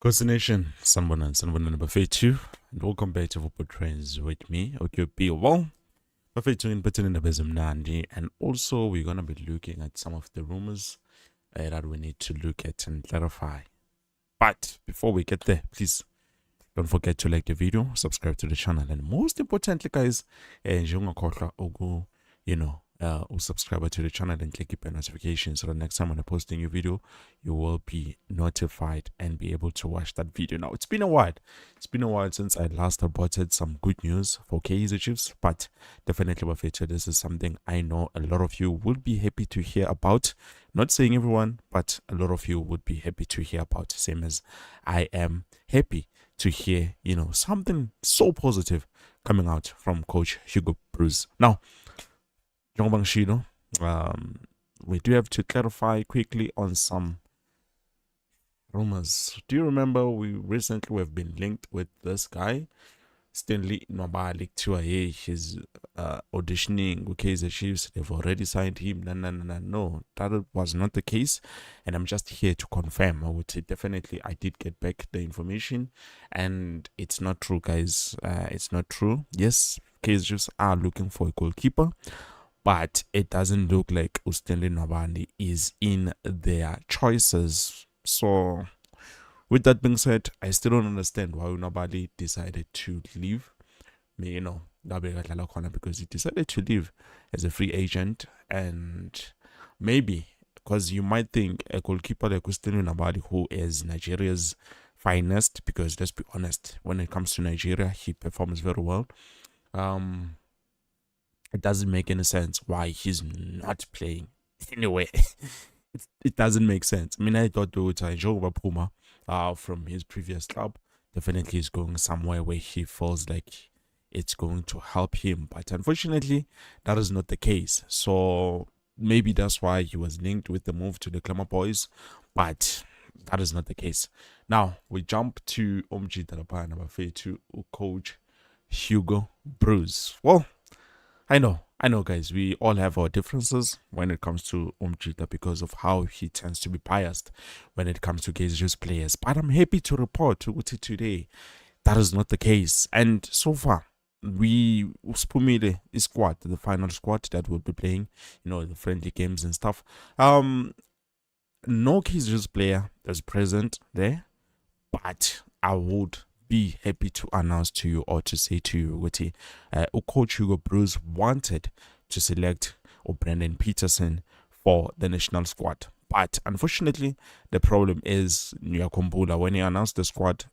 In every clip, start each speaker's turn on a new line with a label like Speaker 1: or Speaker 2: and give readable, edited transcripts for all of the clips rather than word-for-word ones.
Speaker 1: Nation, Sanbona number 2, and welcome back to Football Trends with me, okay, well, Buffet in putting in the Bezimnandi, and also we're gonna be looking at some of the rumors that we need to look at and clarify. But before we get there, please don't forget to like the video, subscribe to the channel, and most importantly, guys, subscribe to the channel and click the notification so the next time when I post a new video, you will be notified and be able to watch that video. Now, it's been a while. It's been a while since I last reported some good news for Kaizer Chiefs, but definitely, Bafana, this is something I know a lot of you would be happy to hear about. Not saying everyone, but a lot of you would be happy to hear about, same as I am happy to hear, something so positive coming out from Coach Hugo Bruce. Now, we do have to clarify quickly on some rumors. Do you remember we recently have been linked with this guy, Stanley Nwabali, to his auditioning with Kaizer Chiefs? They've already signed him. No, that was not the case, and I'm just here to confirm. I would say definitely I did get back the information, and it's not true, guys. It's not true. Yes, Kaizer Chiefs are looking for a goalkeeper, but it doesn't look like Stanley Nwabali is in their choices. So, with that being said, I still don't understand why Nwabali decided to leave. Because he decided to leave as a free agent, and maybe because you might think a goalkeeper like Stanley Nwabali, who is Nigeria's finest, because let's be honest, when it comes to Nigeria, he performs very well. It doesn't make any sense why he's not playing anyway. It doesn't make sense. I mean, I thought Joe Puma from his previous club definitely is going somewhere where he feels like it's going to help him, but unfortunately that is not the case. So maybe that's why he was linked with the move to the Glamour Boys, but that is not the case. Now we jump to number 2, Coach Hugo Bruce. Well, I know, guys, we all have our differences when it comes to Umjita because of how he tends to be biased when it comes to Kaizer's players. But I'm happy to report today that is not the case. And so far, we spumile squad, the final squad that will be playing, the friendly games and stuff. No Kaizer's player is present there, but I would be happy to announce to you or to say to you, Coach Hugo Bruce wanted to select Brendan Peterson for the national squad. But unfortunately, the problem is Nyakumbula. When he announced the squad,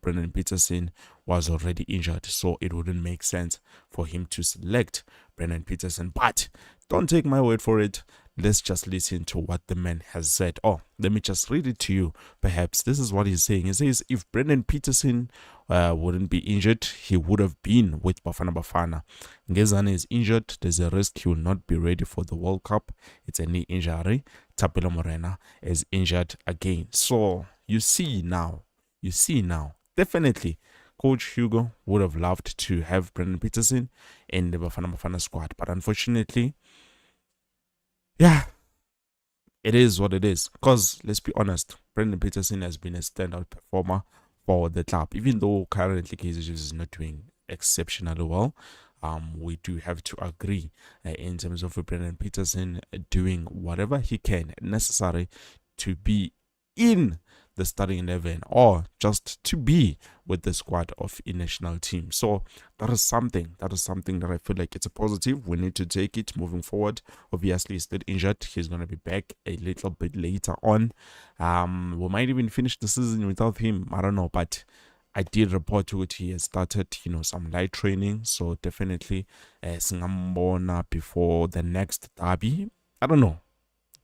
Speaker 1: Brendan Peterson was already injured, so it wouldn't make sense for him to select Brendan Peterson. But don't take my word for it. Let's just listen to what the man has said. Oh, let me just read it to you. Perhaps this is what he's saying. He says, if Brendan Peterson wouldn't be injured, he would have been with Bafana Bafana. Ngezane is injured. There's a risk he will not be ready for the World Cup. It's a knee injury. Tapelo Morena is injured again. So you see now, definitely Coach Hugo would have loved to have Brendan Peterson in the Bafana Bafana squad. But unfortunately, yeah, it is what it is. Because let's be honest, Brendan Peterson has been a standout performer for the club. Even though currently Kaizer is not doing exceptionally well, we do have to agree in terms of Brendan Peterson doing whatever he can necessary to be in the starting 11 or just to be with the squad of a national team. So that is something that I feel like it's a positive. We need to take it moving forward. Obviously he's still injured. He's going to be back a little bit later on. We might even finish the season without him. I don't know, but I did report to it. He has started, some light training. So definitely Singambona before the next derby. I don't know.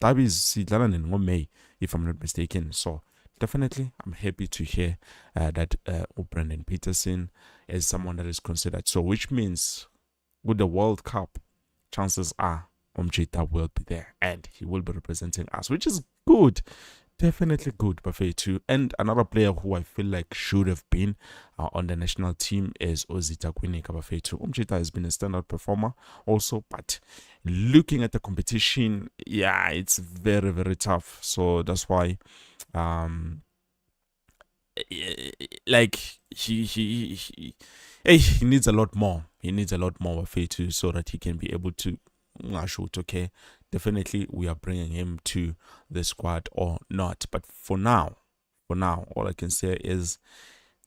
Speaker 1: Derby is in May, if I'm not mistaken. So definitely, I'm happy to hear that Brendan Peterson is someone that is considered. So, which means with the World Cup, chances are Umjita will be there and he will be representing us, which is good. Definitely good, Buffet too. And another player who I feel like should have been on the national team is Ozita Kwinika, Buffet too. Umjita has been a standout performer also, but looking at the competition, yeah, it's very, very tough. So that's why like he needs a lot more. He needs a lot more of it too, so that he can be able to shoot. Okay, definitely we are bringing him to the squad or not. But for now, all I can say is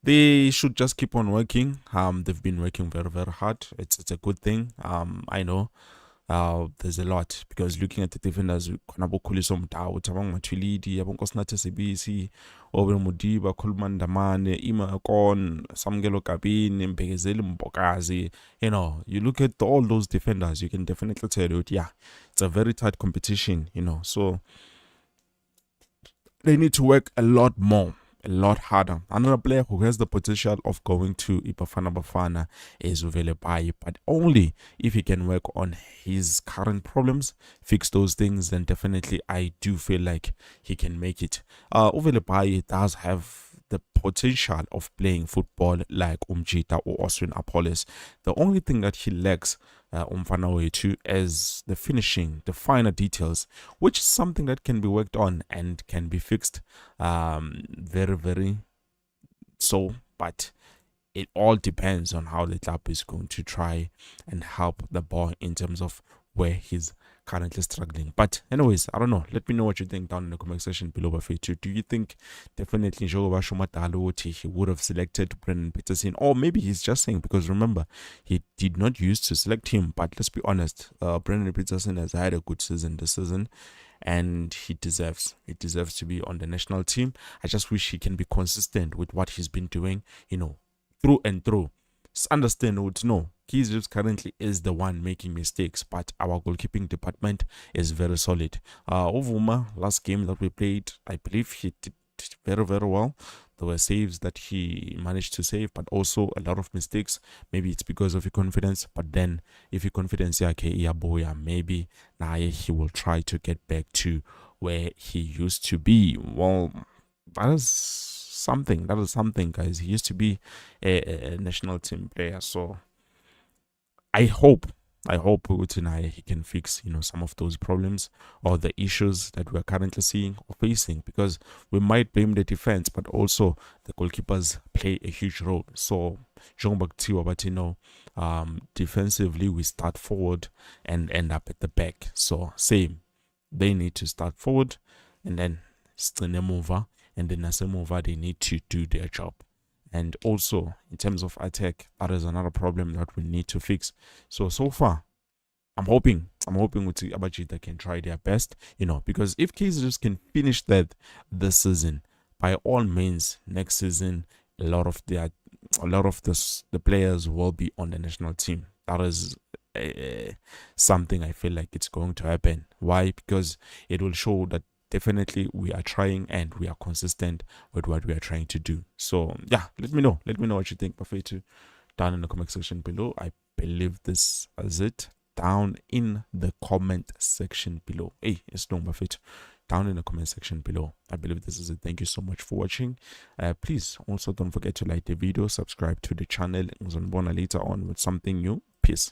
Speaker 1: they should just keep on working. They've been working very, very hard. It's a good thing. I know. There's a lot because looking at the defenders, khona boKhuliso Mtau, Thabang Mthulidi, yabo Nkosinathi Sibisi, Obe Mudiba, Khulman Damane, Ima Kon, Samgelo Kabini, Mbegezeli Mbokazi. You know, you look at all those defenders, you can definitely tell you, yeah, it's a very tight competition, you know. So they need to work a lot more, a lot harder. Another player who has the potential of going to Bafana Bafana is Uvelebai, but only if he can work on his current problems, fix those things, then definitely I do feel like he can make it. Uvelebai does have the potential of playing football like Umjita or Austrian Apollos. The only thing that he lacks Umfana Wetu is the finishing, the finer details, which is something that can be worked on and can be fixed very, very so. But it all depends on how the club is going to try and help the boy in terms of where he's currently struggling. But anyways, I don't know. Let me know what you think down in the comment section below. Do you think definitely Jogo Shumatalo he would have selected Brendan Peterson? Or maybe he's just saying, because remember, he did not used to select him. But let's be honest, Brendan Peterson has had a good season this season, and he deserves to be on the national team. I just wish he can be consistent with what he's been doing, you know, through and through. Just understand what no. Kaizer currently is the one making mistakes, but our goalkeeping department is very solid. Ovuma, last game that we played, I believe he did very, very well. There were saves that he managed to save, but also a lot of mistakes. Maybe it's because of your confidence, but then if your confidence, maybe now he will try to get back to where he used to be. Well, that is something, guys. He used to be a national team player, so I hope tonight he can fix, you know, some of those problems or the issues that we are currently seeing or facing, because we might blame the defense, but also the goalkeepers play a huge role. So defensively we start forward and end up at the back. So same, they need to start forward and then mover, and then as a mover they need to do their job. And also in terms of attack, that is another problem that we need to fix. So far I'm hoping Uti Abajita can try their best, you know, because if Kaizer can finish that this season, by all means next season a lot of the players will be on the national team. That is something I feel like it's going to happen. Why? Because it will show that definitely we are trying and we are consistent with what we are trying to do. So yeah, let me know what you think, Bafetu, down in the comment section below. I believe this is it, down in the comment section below. Hey, it's no Bafetu, down in the comment section below. I believe this is it. Thank you so much for watching. Please also don't forget to like the video, subscribe to the channel, and later on with something new. Peace.